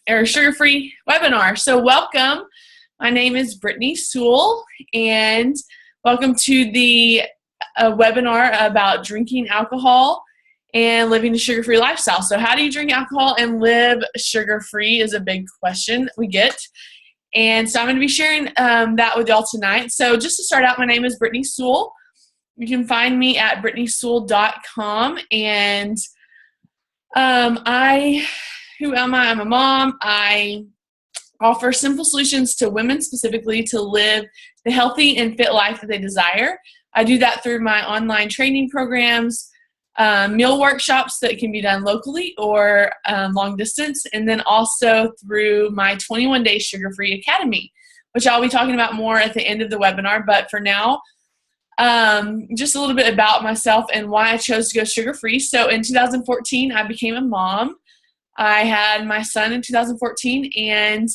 or sugar-free webinar. So welcome. My name is Brittany Sewell, and welcome to the webinar about drinking alcohol and living a sugar-free lifestyle. So how do you drink alcohol and live sugar-free is a big question we get. And so I'm going to be sharing that with y'all tonight. So just to start out, my name is Brittany Sewell. You can find me at brittnysewell.com. And who am I? I'm a mom. I offer simple solutions to women specifically to live the healthy and fit life that they desire. I do that through my online training programs, meal workshops that can be done locally or long distance, and then also through my 21-day Sugar-Free Academy, which I'll be talking about more at the end of the webinar. But for now, just a little bit about myself and why I chose to go sugar-free. So in 2014, I became a mom. I had my son in 2014, and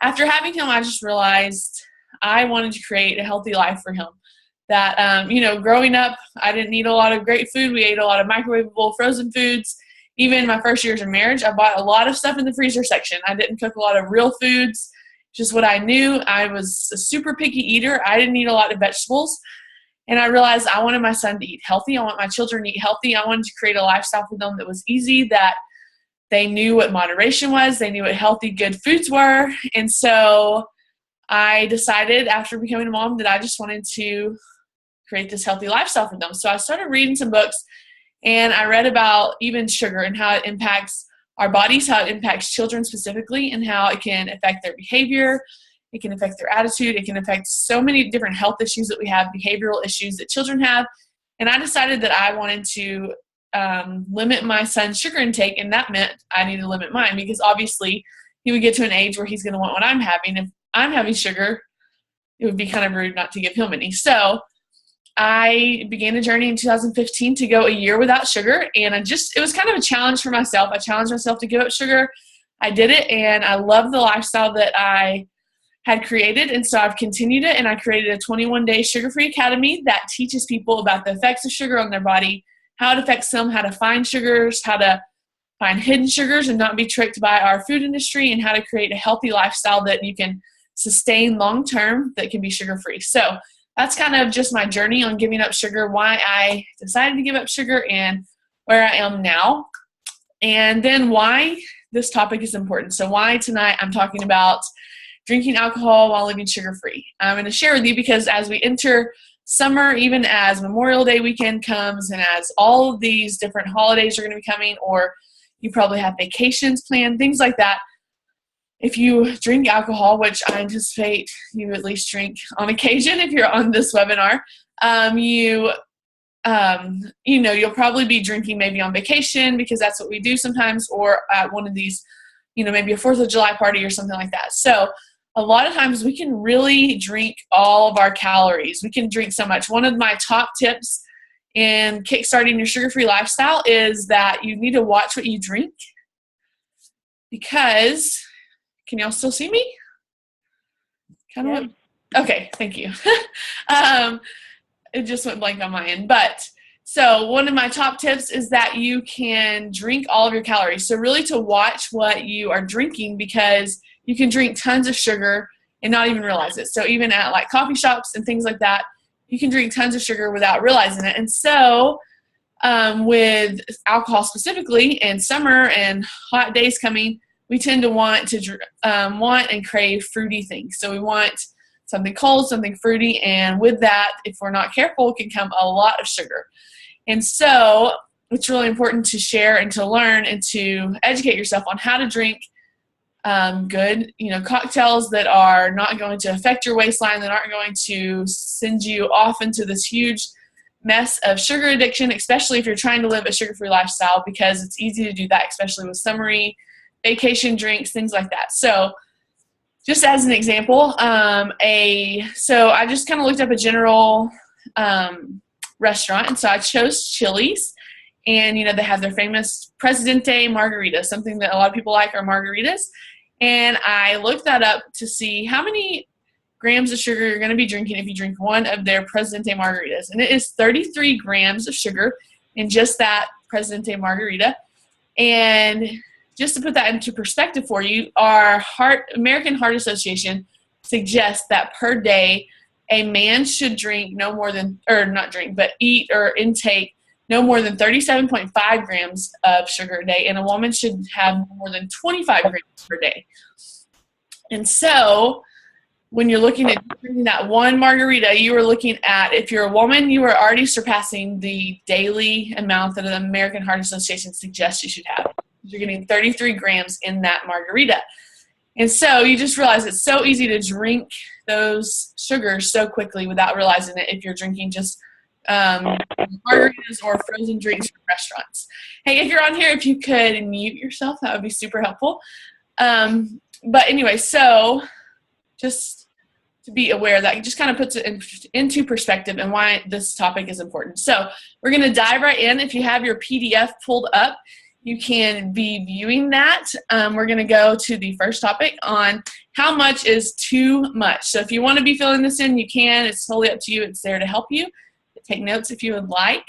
after having him, I just realized I wanted to create a healthy life for him. That, growing up, I didn't eat a lot of great food. We ate a lot of microwavable frozen foods. Even my first years of marriage, I bought a lot of stuff in the freezer section. I didn't cook a lot of real foods, just what I knew. I was a super picky eater. I didn't eat a lot of vegetables. And I realized I wanted my son to eat healthy. I want my children to eat healthy. I wanted to create a lifestyle for them that was easy, that they knew what moderation was. They knew what healthy, good foods were. And so I decided after becoming a mom that I just wanted to create this healthy lifestyle for them. So I started reading some books, and I read about even sugar and how it impacts our bodies, how it impacts children specifically, and how it can affect their behavior. It can affect their attitude. It can affect so many different health issues that we have, behavioral issues that children have. And I decided that I wanted to limit my son's sugar intake, and that meant I needed to limit mine, because obviously he would get to an age where he's going to want what I'm having. If I'm having sugar, it would be kind of rude not to give him any. So I began a journey in 2015 to go a year without sugar, and it was kind of a challenge for myself. I challenged myself to give up sugar. I did it, and I love the lifestyle that I had created, and so I've continued it, and I created a 21-day Sugar-Free Academy that teaches people about the effects of sugar on their body, how it affects them, how to find sugars, how to find hidden sugars and not be tricked by our food industry, and how to create a healthy lifestyle that you can sustain long-term that can be sugar-free. So that's kind of just my journey on giving up sugar, why I decided to give up sugar, and where I am now, and then why this topic is important. So why tonight I'm talking about drinking alcohol while living sugar-free. I'm going to share with you because as we enter summer, even as Memorial Day weekend comes, and as all of these different holidays are going to be coming, or you probably have vacations planned, things like that, if you drink alcohol, which I anticipate you at least drink on occasion if you're on this webinar, you'll probably be drinking maybe on vacation, because that's what we do sometimes, or at one of these, maybe a 4th of July party or something like that. So a lot of times we can really drink all of our calories. We can drink so much. One of my top tips in kickstarting your sugar-free lifestyle is that you need to watch what you drink, because, can y'all still see me? Kind of. Yeah. Okay, thank you. It just went blank on my end. But so one of my top tips is that you can drink all of your calories. So really to watch what you are drinking, because you can drink tons of sugar and not even realize it. So even at like coffee shops and things like that, you can drink tons of sugar without realizing it. And so with alcohol specifically, in summer and hot days coming, we tend to want and crave fruity things. So we want something cold, something fruity, and with that, if we're not careful, it can come a lot of sugar. And so it's really important to share and to learn and to educate yourself on how to drink good, cocktails that are not going to affect your waistline, that aren't going to send you off into this huge mess of sugar addiction, especially if you're trying to live a sugar-free lifestyle, because it's easy to do that, especially with summery vacation drinks, things like that. So just as an example, so I just kind of looked up a general restaurant, and so I chose Chili's, and they have their famous Presidente margaritas, something that a lot of people like are margaritas. And I looked that up to see how many grams of sugar you're going to be drinking if you drink one of their Presidente margaritas. And it is 33 grams of sugar in just that Presidente margarita. And just to put that into perspective for you, American Heart Association suggests that per day, a man should drink no more than, or not drink, but eat or intake no more than 37.5 grams of sugar a day, and a woman should have no more than 25 grams per day. And so when you're looking at drinking that one margarita, you are looking at, if you're a woman, you are already surpassing the daily amount that the American Heart Association suggests you should have. You're getting 33 grams in that margarita. And so you just realize it's so easy to drink those sugars so quickly without realizing it if you're drinking just margaritas or frozen drinks from restaurants. Hey, if you're on here, if you could mute yourself, that would be super helpful. But anyway, so just to be aware that it just kind of puts it into perspective and why this topic is important. So we're going to dive right in. If you have your PDF pulled up, you can be viewing that. We're going to go to the first topic on how much is too much. So if you want to be filling this in, you can. It's totally up to you. It's there to help you. Take notes if you would like.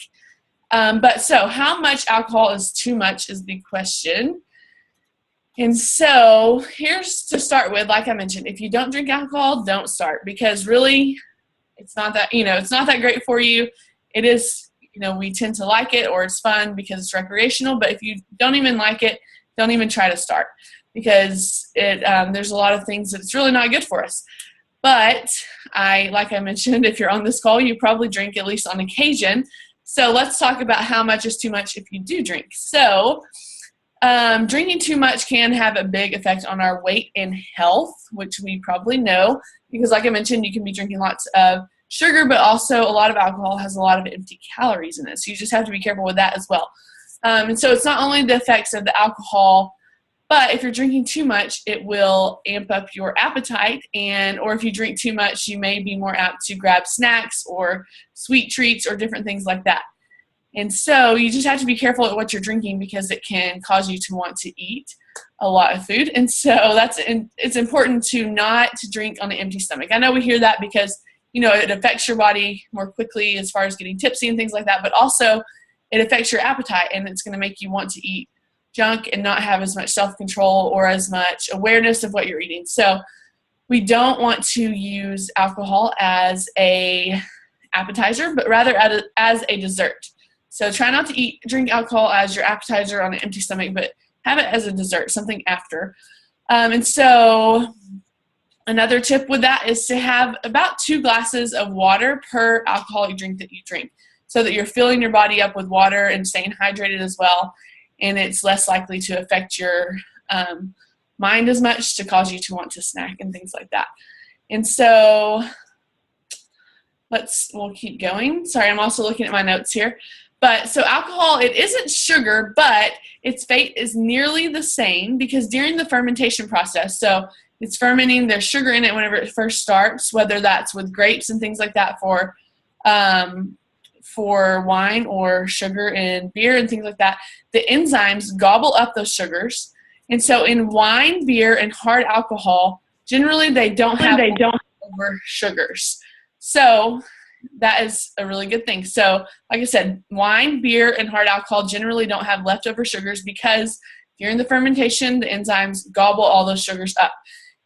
But so how much alcohol is too much is the question. And so here's to start with, like I mentioned, if you don't drink alcohol, don't start, because really it's not that, it's not that great for you. It is, we tend to like it, or it's fun because it's recreational, but if you don't even like it, don't even try to start, because there's a lot of things that it's really not good for us. But like I mentioned, if you're on this call, you probably drink at least on occasion. So let's talk about how much is too much if you do drink. So drinking too much can have a big effect on our weight and health, which we probably know, because like I mentioned, you can be drinking lots of sugar, but also a lot of alcohol has a lot of empty calories in it. So you just have to be careful with that as well. And so it's not only the effects of the alcohol, but if you're drinking too much, it will amp up your appetite, or if you drink too much, you may be more apt to grab snacks or sweet treats or different things like that. And so you just have to be careful at what you're drinking, because it can cause you to want to eat a lot of food. And so it's important to not drink on an empty stomach. I know we hear that because, it affects your body more quickly as far as getting tipsy and things like that, but also it affects your appetite, and it's going to make you want to eat junk and not have as much self-control or as much awareness of what you're eating. So we don't want to use alcohol as a appetizer, but rather as a dessert. So try not to drink alcohol as your appetizer on an empty stomach, but have it as a dessert, something after. And so another tip with that is to have about 2 glasses of water per alcoholic drink that you drink, so that you're filling your body up with water and staying hydrated as well. And it's less likely to affect your mind as much, to cause you to want to snack and things like that. And so we'll keep going. Sorry, I'm also looking at my notes here. But so alcohol, it isn't sugar, but its fate is nearly the same, because during the fermentation process, so it's fermenting, there's sugar in it whenever it first starts, whether that's with grapes and things like that for wine, or sugar in beer and things like that, the enzymes gobble up those sugars. And so in wine, beer, and hard alcohol, generally they don't have over sugars. So that is a really good thing. So like I said, wine, beer, and hard alcohol generally don't have leftover sugars, because during the fermentation, the enzymes gobble all those sugars up.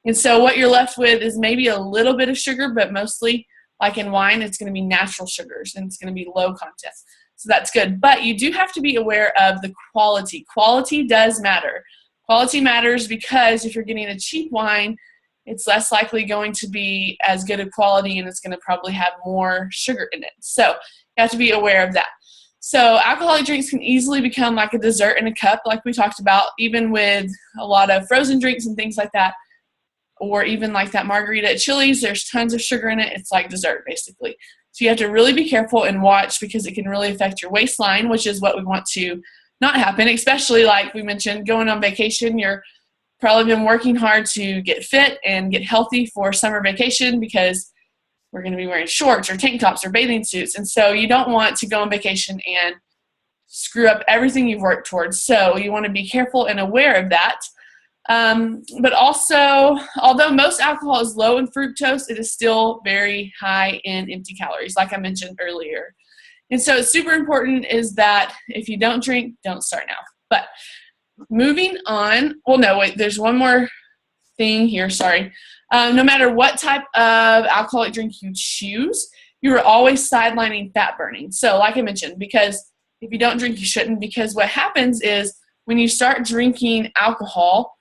And so what you're left with is maybe a little bit of sugar, but mostly, like in wine, it's going to be natural sugars, and it's going to be low content. So that's good. But you do have to be aware of the quality. Quality does matter. Quality matters, because if you're getting a cheap wine, it's less likely going to be as good a quality, and it's going to probably have more sugar in it. So you have to be aware of that. So alcoholic drinks can easily become like a dessert in a cup, like we talked about, even with a lot of frozen drinks and things like that. Or even like that margarita at Chili's, there's tons of sugar in it. It's like dessert, basically. So you have to really be careful and watch, because it can really affect your waistline, which is what we want to not happen, especially like we mentioned, going on vacation. You're probably been working hard to get fit and get healthy for summer vacation, because we're going to be wearing shorts or tank tops or bathing suits. And so you don't want to go on vacation and screw up everything you've worked towards. So you want to be careful and aware of that. But also, although most alcohol is low in fructose, it is still very high in empty calories, like I mentioned earlier. And so it's super important is that if you don't drink, don't start now. But moving on. Well, no, wait, there's one more thing here. Sorry. No matter what type of alcoholic drink you choose, you are always sidelining fat burning. So like I mentioned, because if you don't drink, you shouldn't, because what happens is when you start drinking alcohol,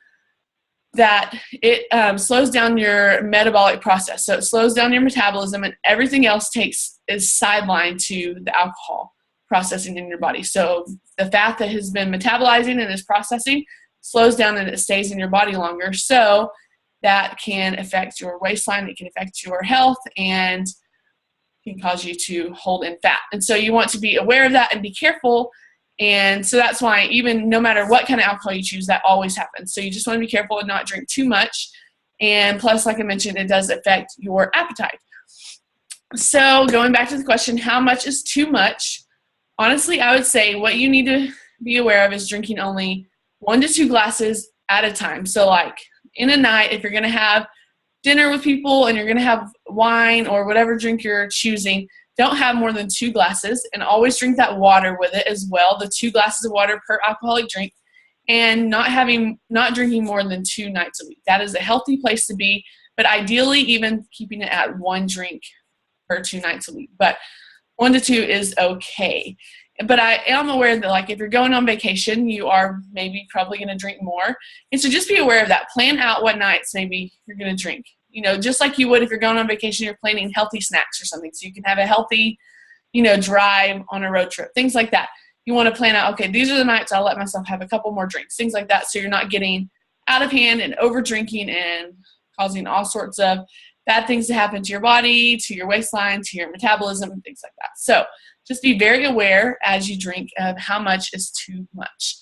that it slows down your metabolic process. So it slows down your metabolism, and everything else is sidelined to the alcohol processing in your body. So the fat that has been metabolizing and is processing slows down, and it stays in your body longer. So that can affect your waistline, it can affect your health, and can cause you to hold in fat. And so you want to be aware of that and be careful. And so that's why even no matter what kind of alcohol you choose, that always happens. So you just want to be careful and not drink too much. And plus, like I mentioned, it does affect your appetite. So going back to the question, how much is too much? Honestly, I would say what you need to be aware of is drinking only 1 to 2 glasses at a time. So like in a night, if you're going to have dinner with people and you're going to have wine or whatever drink you're choosing, don't have more than 2 glasses, and always drink that water with it as well, the 2 glasses of water per alcoholic drink, and not drinking more than 2 nights a week. That is a healthy place to be, but ideally even keeping it at 1 drink per 2 nights a week. But 1 to 2 is okay. But I am aware that like if you're going on vacation, you are probably going to drink more. And so just be aware of that. Plan out what nights maybe you're going to drink. You know, just like you would if you're going on vacation, you're planning healthy snacks or something. So you can have a healthy, drive on a road trip, things like that. You want to plan out, okay, these are the nights I'll let myself have a couple more drinks, things like that. So you're not getting out of hand and over drinking and causing all sorts of bad things to happen to your body, to your waistline, to your metabolism, and things like that. So just be very aware as you drink of how much is too much.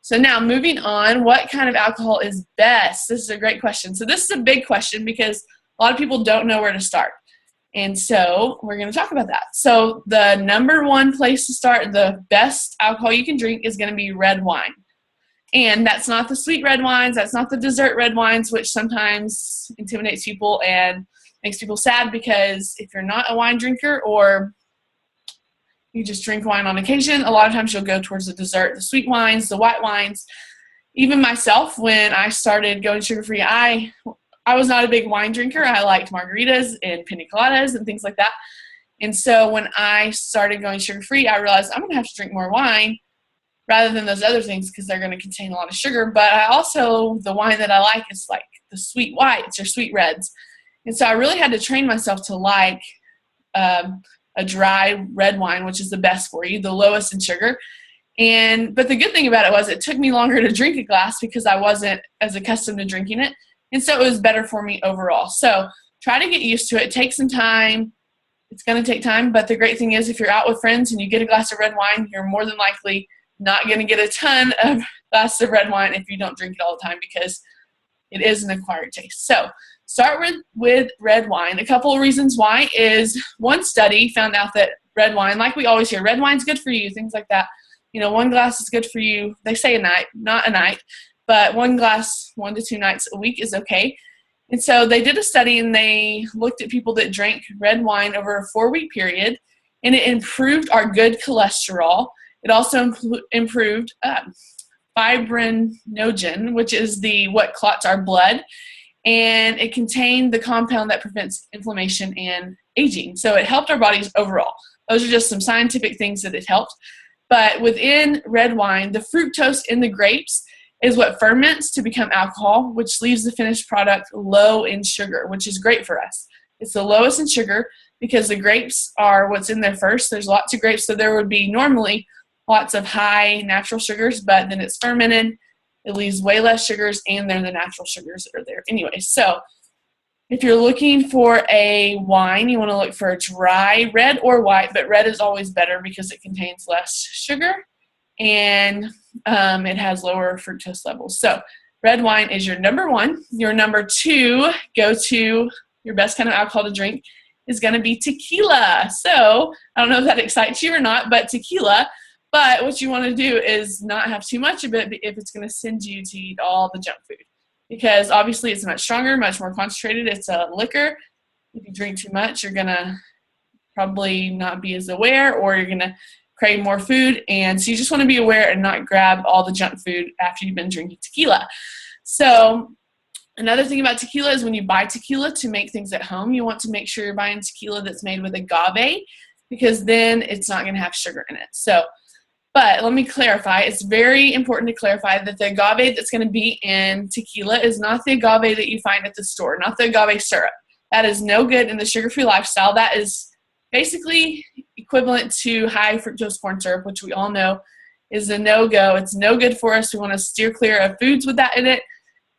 So now moving on, what kind of alcohol is best? This is a great question. So this is a big question because a lot of people don't know where to start. And so we're going to talk about that. So the number one place to start, the best alcohol you can drink is going to be red wine. And that's not the sweet red wines. That's not the dessert red wines, which sometimes intimidates people and makes people sad, because if you're not a wine drinker or you just drink wine on occasion, a lot of times you'll go towards the dessert, the sweet wines, the white wines. Even myself, when I started going sugar-free, I was not a big wine drinker. I liked margaritas and pina coladas and things like that. And so when I started going sugar-free, I realized I'm going to have to drink more wine rather than those other things because they're going to contain a lot of sugar. But the wine that I like is like the sweet whites or sweet reds. And so I really had to train myself to like a dry red wine, which is the best for you, the lowest in sugar. But the good thing about it was it took me longer to drink a glass because I wasn't as accustomed to drinking it. And so it was better for me overall. So try to get used to it. Take some time. It's going to take time. But the great thing is if you're out with friends and you get a glass of red wine, you're more than likely not going to get a ton of glasses of red wine if you don't drink it all the time, because it is an acquired taste. So start with red wine. A couple of reasons why is one study found out that red wine, like we always hear, red wine's good for you, things like that. 1 glass is good for you. They say a night, not a night, but 1 glass, 1 to 2 nights a week is okay. And so they did a study and they looked at people that drank red wine over a 4-week period, and it improved our good cholesterol. It also improved fibrinogen, which is what clots our blood. And it contained the compound that prevents inflammation and aging. So it helped our bodies overall. Those are just some scientific things that it helped. But within red wine, the fructose in the grapes is what ferments to become alcohol, which leaves the finished product low in sugar, which is great for us. It's the lowest in sugar because the grapes are what's in there first. There's lots of grapes, so there would be normally lots of high natural sugars, but then it's fermented. It leaves way less sugars, and they're the natural sugars that are there anyway. So if you're looking for a wine, you want to look for a dry red or white, but red is always better because it contains less sugar and it has lower fructose levels. So red wine is your number 1. Your number 2, go to your best kind of alcohol to drink, is going to be tequila. So I don't know if that excites you or not, but tequila. But what you want to do is not have too much of it if it's going to send you to eat all the junk food. Because obviously it's much stronger, much more concentrated. It's a liquor. If you drink too much, you're going to probably not be as aware, or you're going to crave more food. And so you just want to be aware and not grab all the junk food after you've been drinking tequila. So another thing about tequila is when you buy tequila to make things at home, you want to make sure you're buying tequila that's made with agave, because then it's not going to have sugar in it. So, but let me clarify. It's very important to clarify that the agave that's going to be in tequila is not the agave that you find at the store, not the agave syrup. That is no good in the sugar-free lifestyle. That is basically equivalent to high fructose corn syrup, which we all know is a no-go. It's no good for us. We want to steer clear of foods with that in it,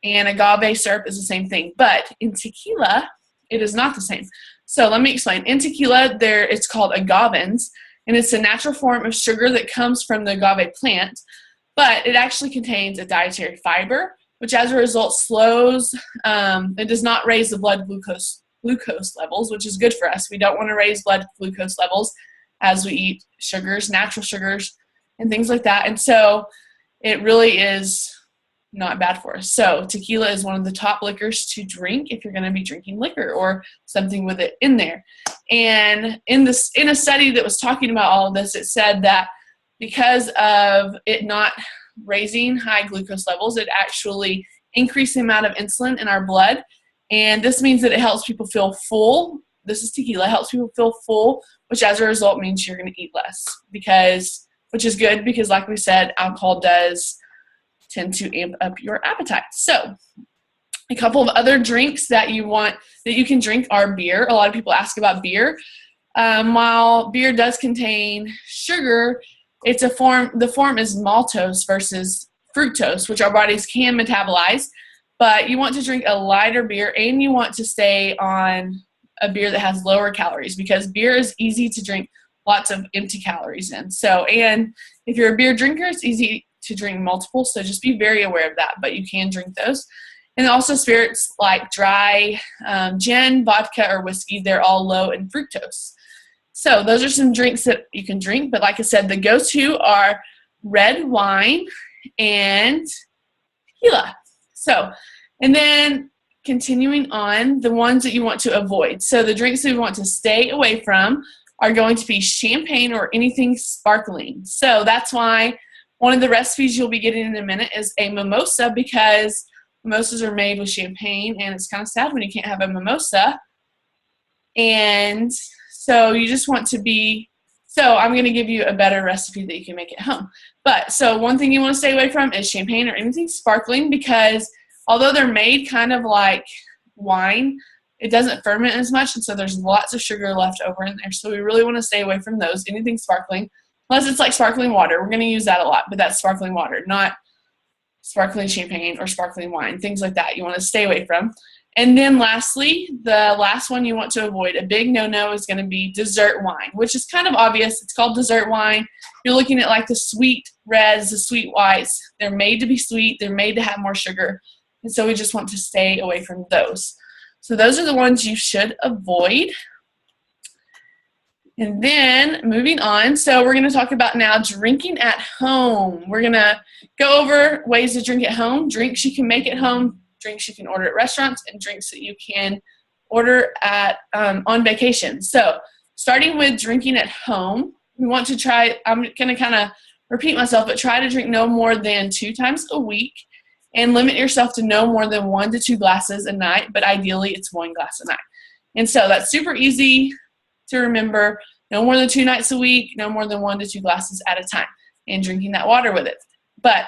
and agave syrup is the same thing. But in tequila, it is not the same. So let me explain. In tequila, it's called agavins, and it's a natural form of sugar that comes from the agave plant, but it actually contains a dietary fiber, which as a result slows, it does not raise the blood glucose levels, which is good for us. We don't want to raise blood glucose levels as we eat sugars, natural sugars, and things like that. And so it really is not bad for us. So tequila is one of the top liquors to drink if you're going to be drinking liquor or something with it in there. And in a study that was talking about all of this, it said that because of it not raising high glucose levels, it actually increased the amount of insulin in our blood. And this means that it helps people feel full. This is tequila. It helps people feel full, which as a result means you're going to eat less, which is good because, like we said, alcohol does tend to amp up your appetite. So a couple of other drinks that you can drink are beer. A lot of people ask about beer. While beer does contain sugar, the form is maltose versus fructose, which our bodies can metabolize. But you want to drink a lighter beer, and you want to stay on a beer that has lower calories, because beer is easy to drink lots of empty calories in. So, and if you're a beer drinker, it's easy to drink multiple, so just be very aware of that, but you can drink those. And also spirits like dry gin, vodka, or whiskey, they're all low in fructose. So those are some drinks that you can drink, but like I said, the go-to are red wine and tequila. So, and then continuing on, the ones that you want to avoid. So the drinks that you want to stay away from are going to be champagne or anything sparkling. So that's why one of the recipes you'll be getting in a minute is a mimosa, because mimosas are made with champagne, and it's kind of sad when you can't have a mimosa. And so you just want to so I'm going to give you a better recipe that you can make at home. But so one thing you want to stay away from is champagne or anything sparkling, because although they're made kind of like wine, it doesn't ferment as much, and so there's lots of sugar left over in there. So we really want to stay away from those, anything sparkling. Unless it's like sparkling water. We're going to use that a lot, but that's sparkling water, not sparkling champagne or sparkling wine, things like that you want to stay away from. And then lastly, the last one you want to avoid, a big no-no, is going to be dessert wine, which is kind of obvious. It's called dessert wine. You're looking at like the sweet reds, the sweet whites. They're made to be sweet. They're made to have more sugar. And so we just want to stay away from those. So those are the ones you should avoid. And then moving on, so we're going to talk about now drinking at home. We're going to go over ways to drink at home, drinks you can make at home, drinks you can order at restaurants, and drinks that you can order at on vacation. So starting with drinking at home, we want to try, I'm going to kind of repeat myself, but try to drink no more than 2 times a week, and limit yourself to no more than 1 to 2 glasses a night, but ideally it's 1 glass a night. And so that's super easy to remember. No more than 2 nights a week, no more than 1 to 2 glasses at a time, and drinking that water with it. But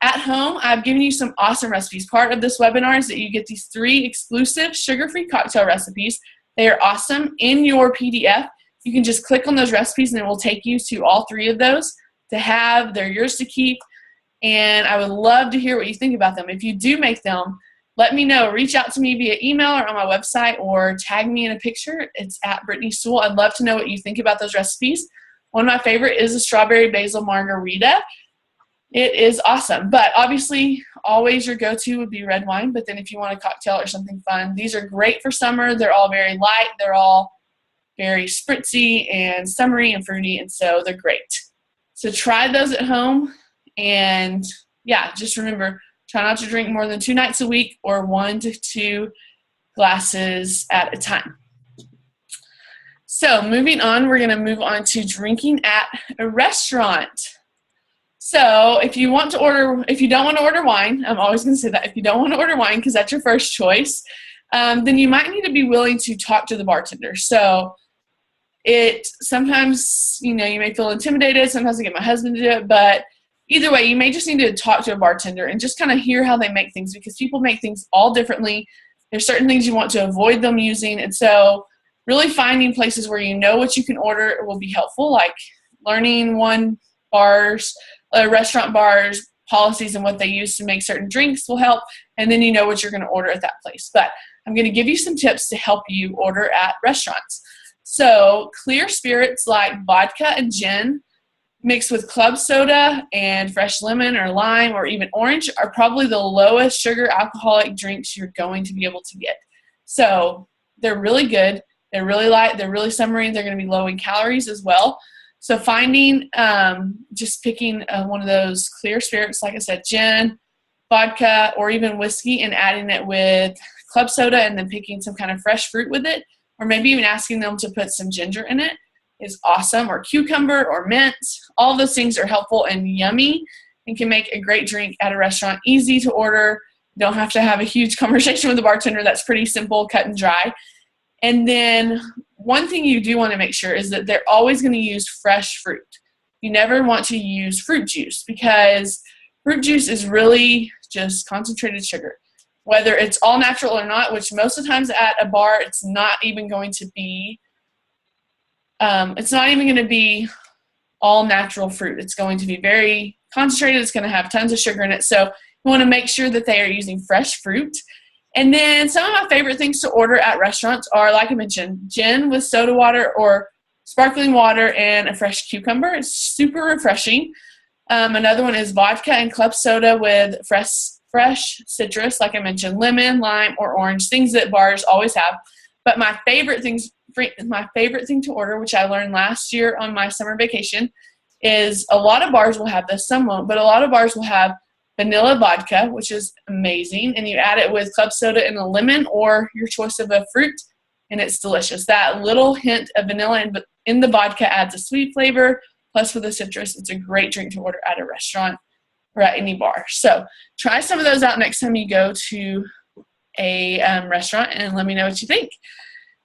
at home, I've given you some awesome recipes. Part of this webinar is that you get these 3 exclusive sugar-free cocktail recipes. They are awesome in your PDF. You can just click on those recipes, and it will take you to all 3 of those to have. They're yours to keep, and I would love to hear what you think about them. If you do make them, let me know. Reach out to me via email or on my website, or tag me in a picture. It's at Brittany Sewell. I'd love to know what you think about those recipes. One of my favorite is a strawberry basil margarita. It is awesome. But obviously, always your go-to would be red wine. But then if you want a cocktail or something fun, these are great for summer. They're all very light. They're all very spritzy and summery and fruity, and so they're great. So try those at home. And yeah, just remember, try not to drink more than 2 nights a week, or 1 to 2 glasses at a time. So moving on, we're going to move on to drinking at a restaurant. So if you don't want to order wine, I'm always going to say that, if you don't want to order wine because that's your first choice, then you might need to be willing to talk to the bartender. So sometimes, you may feel intimidated. Sometimes I get my husband to do it, but either way, you may just need to talk to a bartender and just kind of hear how they make things, because people make things all differently. There's certain things you want to avoid them using. And so really finding places where you know what you can order will be helpful, like learning restaurant bars, policies and what they use to make certain drinks will help. And then you know what you're going to order at that place. But I'm going to give you some tips to help you order at restaurants. So clear spirits like vodka and gin mixed with club soda and fresh lemon or lime or even orange are probably the lowest sugar alcoholic drinks you're going to be able to get. So they're really good. They're really light. They're really summery. They're going to be low in calories as well. So finding, just picking one of those clear spirits, like I said, gin, vodka, or even whiskey, and adding it with club soda and then picking some kind of fresh fruit with it, or maybe even asking them to put some ginger in it is awesome, or cucumber or mint. All of those things are helpful and yummy and can make a great drink at a restaurant. Easy to order. You don't have to have a huge conversation with the bartender. That's pretty simple, cut and dry. And then one thing you do want to make sure is that they're always going to use fresh fruit. You never want to use fruit juice, because fruit juice is really just concentrated sugar. Whether it's all natural or not, which most of the times at a bar, it's not even going to be all natural fruit. It's going to be very concentrated. It's going to have tons of sugar in it. So you want to make sure that they are using fresh fruit. And then some of my favorite things to order at restaurants are, like I mentioned, gin with soda water or sparkling water and a fresh cucumber. It's super refreshing. Another one is vodka and club soda with fresh citrus, like I mentioned, lemon, lime, or orange, things that bars always have. But my favorite thing to order, which I learned last year on my summer vacation, is a lot of bars will have this, some won't, but a lot of bars will have vanilla vodka, which is amazing, and you add it with club soda and a lemon or your choice of a fruit, and it's delicious. That little hint of vanilla in the vodka adds a sweet flavor, plus with the citrus, it's a great drink to order at a restaurant or at any bar. So try some of those out next time you go to a restaurant and let me know what you think.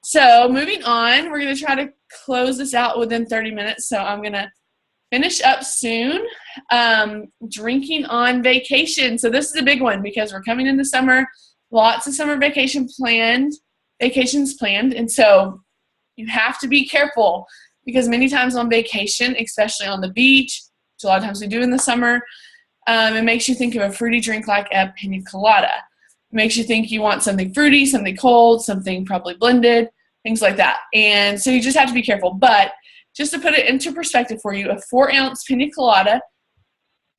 So moving on, we're going to try to close this out within 30 minutes, so I'm going to finish up soon. Drinking on vacation. So this is a big one because we're coming into summer, lots of summer vacations planned. And so you have to be careful, because many times on vacation, especially on the beach, which a lot of times we do in the summer, it makes you think of a fruity drink like a pina colada. It makes you think you want something fruity, something cold, something probably blended, things like that. And so you just have to be careful. But just to put it into perspective for you, a 4-ounce pina colada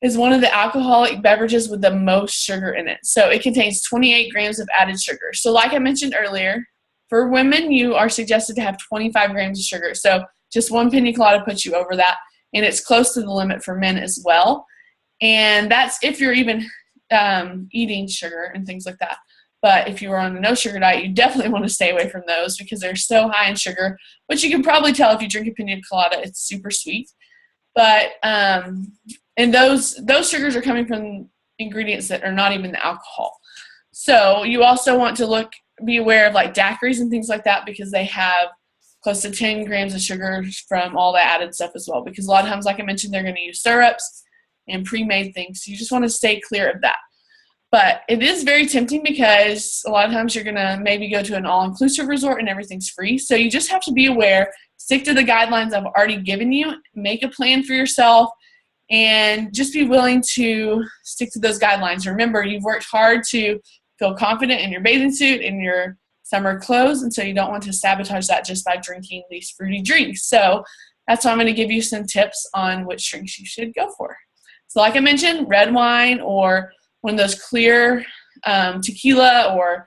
is one of the alcoholic beverages with the most sugar in it. So it contains 28 grams of added sugar. So like I mentioned earlier, for women, you are suggested to have 25 grams of sugar. So just one pina colada puts you over that, and it's close to the limit for men as well. And that's if you're even eating sugar and things like that. But if you are on a no-sugar diet, you definitely want to stay away from those because they're so high in sugar, which you can probably tell if you drink a pina colada, it's super sweet. But and those sugars are coming from ingredients that are not even the alcohol. So you also want to be aware of like daiquiris and things like that, because they have close to 10 grams of sugar from all the added stuff as well. Because a lot of times, like I mentioned, they're going to use syrups and pre-made things. So you just want to stay clear of that. But it is very tempting because a lot of times you're going to maybe go to an all-inclusive resort and everything's free. So you just have to be aware, stick to the guidelines I've already given you, make a plan for yourself, and just be willing to stick to those guidelines. Remember, you've worked hard to feel confident in your bathing suit, in your summer clothes, and so you don't want to sabotage that just by drinking these fruity drinks. So that's why I'm going to give you some tips on which drinks you should go for. So like I mentioned, red wine or one of those clear tequila or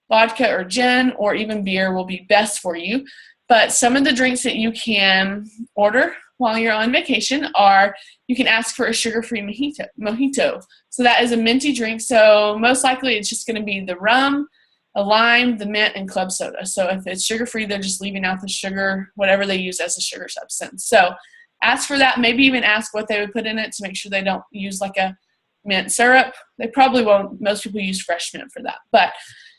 vodka or gin or even beer will be best for you. But some of the drinks that you can order while you're on vacation are, you can ask for a sugar-free mojito. So that is a minty drink. So most likely it's just going to be the rum, a lime, the mint, and club soda. So if it's sugar-free, they're just leaving out the sugar, whatever they use as a sugar substance. So ask for that. Maybe even ask what they would put in it to make sure they don't use like a mint syrup. They probably won't. Most people use fresh mint for that. But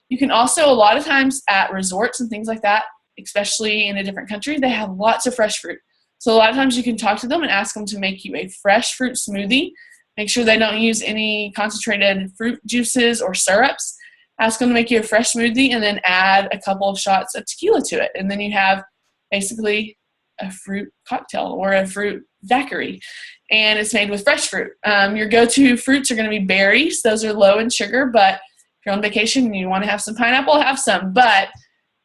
you can also, a lot of times at resorts and things like that, especially in a different country, they have lots of fresh fruit. So a lot of times you can talk to them and ask them to make you a fresh fruit smoothie. Make sure they don't use any concentrated fruit juices or syrups. Ask them to make you a fresh smoothie and then add a couple of shots of tequila to it. And then you have basically a fruit cocktail or a fruit daiquiri. And it's made with fresh fruit. Your go-to fruits are going to be berries. Those are low in sugar, but if you're on vacation and you want to have some pineapple, have some. But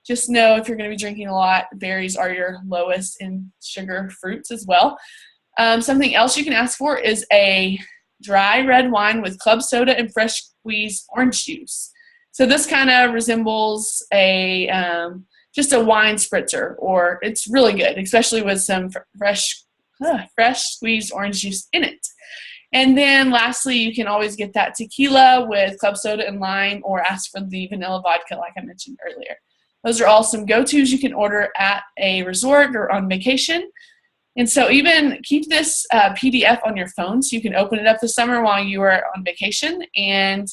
just know if you're going to be drinking a lot, berries are your lowest in sugar fruits as well. Something else you can ask for is a dry red wine with club soda and fresh squeezed orange juice. So this kind of resembles a just a wine spritzer, or it's really good, especially with some fresh squeezed orange juice in it. And then lastly, you can always get that tequila with club soda and lime, or ask for the vanilla vodka like I mentioned earlier. Those are all some go-tos you can order at a resort or on vacation. And so even keep this PDF on your phone so you can open it up this summer while you are on vacation and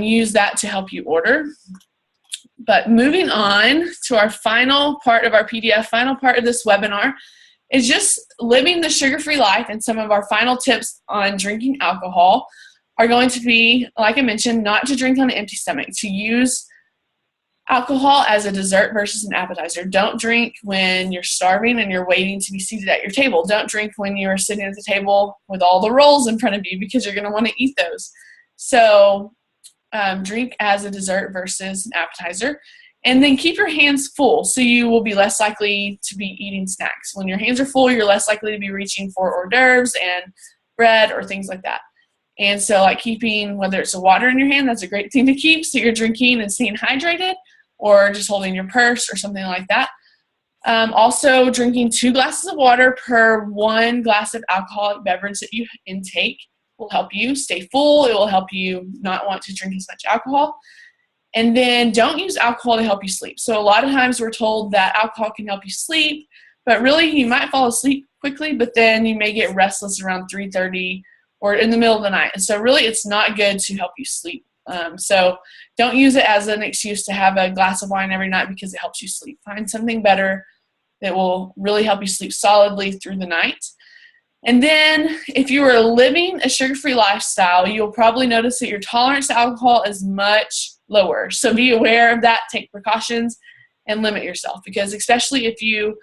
use that to help you order. But moving on to our final part of our PDF, final part of this webinar, is just living the sugar-free life, and some of our final tips on drinking alcohol are going to be, like I mentioned, not to drink on an empty stomach, to use alcohol as a dessert versus an appetizer. Don't drink when you're starving and you're waiting to be seated at your table. Don't drink when you're sitting at the table with all the rolls in front of you, because you're going to want to eat those. So drink as a dessert versus an appetizer. And then keep your hands full, so you will be less likely to be eating snacks. When your hands are full, you're less likely to be reaching for hors d'oeuvres and bread or things like that. And so like keeping, whether it's a water in your hand, that's a great thing to keep, so you're drinking and staying hydrated, or just holding your purse or something like that. Also, drinking 2 glasses of water per 1 glass of alcoholic beverage that you intake will help you stay full. It will help you not want to drink as much alcohol. And then don't use alcohol to help you sleep. So a lot of times we're told that alcohol can help you sleep, but really you might fall asleep quickly, but then you may get restless around 3:30 or in the middle of the night. And so really it's not good to help you sleep. So don't use it as an excuse to have a glass of wine every night because it helps you sleep. Find something better that will really help you sleep solidly through the night. And then if you are living a sugar-free lifestyle, you'll probably notice that your tolerance to alcohol is much lower. So be aware of that, take precautions, and limit yourself, because especially if you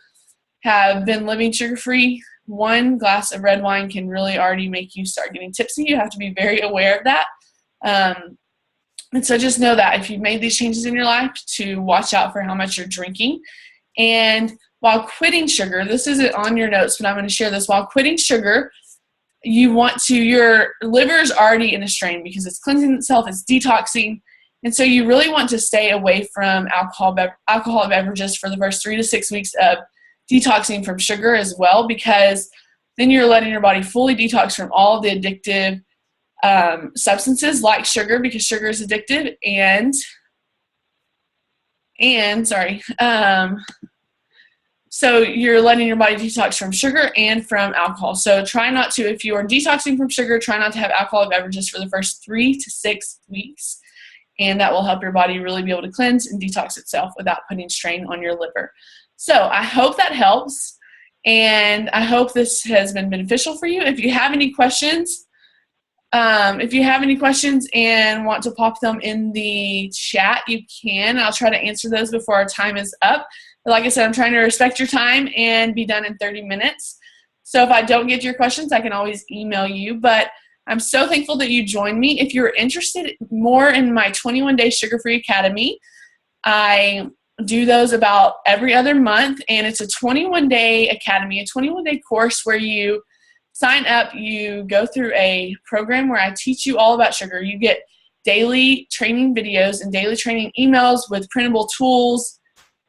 have been living sugar-free, 1 glass of red wine can really already make you start getting tipsy. You have to be very aware of that. And so just know that if you've made these changes in your life, to watch out for how much you're drinking. And while quitting sugar, this isn't on your notes, but I'm going to share this. While quitting sugar, your liver is already in a strain because it's cleansing itself, it's detoxing. And so you really want to stay away from alcoholic beverages for the first 3 to 6 weeks of detoxing from sugar as well, because then you're letting your body fully detox from all of the addictive substances like sugar, because sugar is addictive, so you're letting your body detox from sugar and from alcohol. So try not to, if you are detoxing from sugar, try not to have alcoholic beverages for the first 3 to 6 weeks. And that will help your body really be able to cleanse and detox itself without putting strain on your liver. So I hope that helps, and I hope this has been beneficial for you. If you have any questions, and want to pop them in the chat, you can. I'll try to answer those before our time is up. But like I said, I'm trying to respect your time and be done in 30 minutes. So if I don't get to your questions, I can always email you. But I'm so thankful that you joined me. If you're interested more in my 21-Day Sugar-Free Academy, I do those about every other month, and it's a 21-day academy, a 21-day course where you sign up, you go through a program where I teach you all about sugar. You get daily training videos and daily training emails with printable tools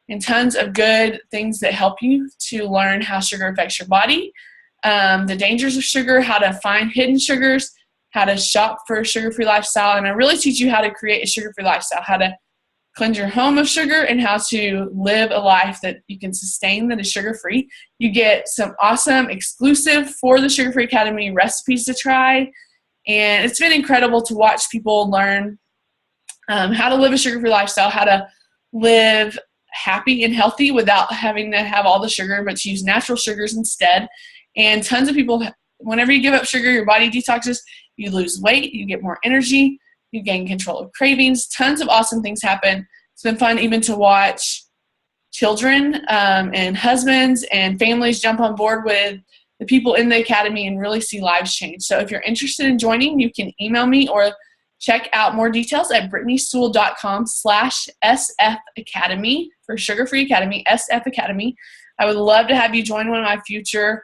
and tons of good things that help you to learn how sugar affects your body, the dangers of sugar, how to find hidden sugars, how to shop for a sugar-free lifestyle, and I really teach you how to create a sugar-free lifestyle, how to cleanse your home of sugar and how to live a life that you can sustain that is sugar-free. You get some awesome exclusive for the Sugar Free Academy recipes to try. And it's been incredible to watch people learn how to live a sugar-free lifestyle, how to live happy and healthy without having to have all the sugar, but to use natural sugars instead. And tons of people, whenever you give up sugar, your body detoxes, you lose weight, you get more energy, you gain control of cravings. Tons of awesome things happen. It's been fun even to watch children and husbands and families jump on board with the people in the academy and really see lives change. So if you're interested in joining, you can email me or check out more details at brittanystool.com/SF Academy for Sugar Free Academy, SF Academy. I would love to have you join one of my future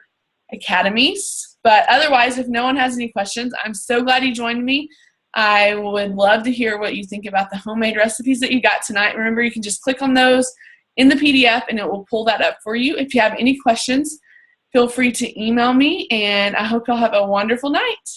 academies. But otherwise, if no one has any questions, I'm so glad you joined me. I would love to hear what you think about the homemade recipes that you got tonight. Remember, you can just click on those in the PDF and it will pull that up for you. If you have any questions, feel free to email me, and I hope y'all have a wonderful night.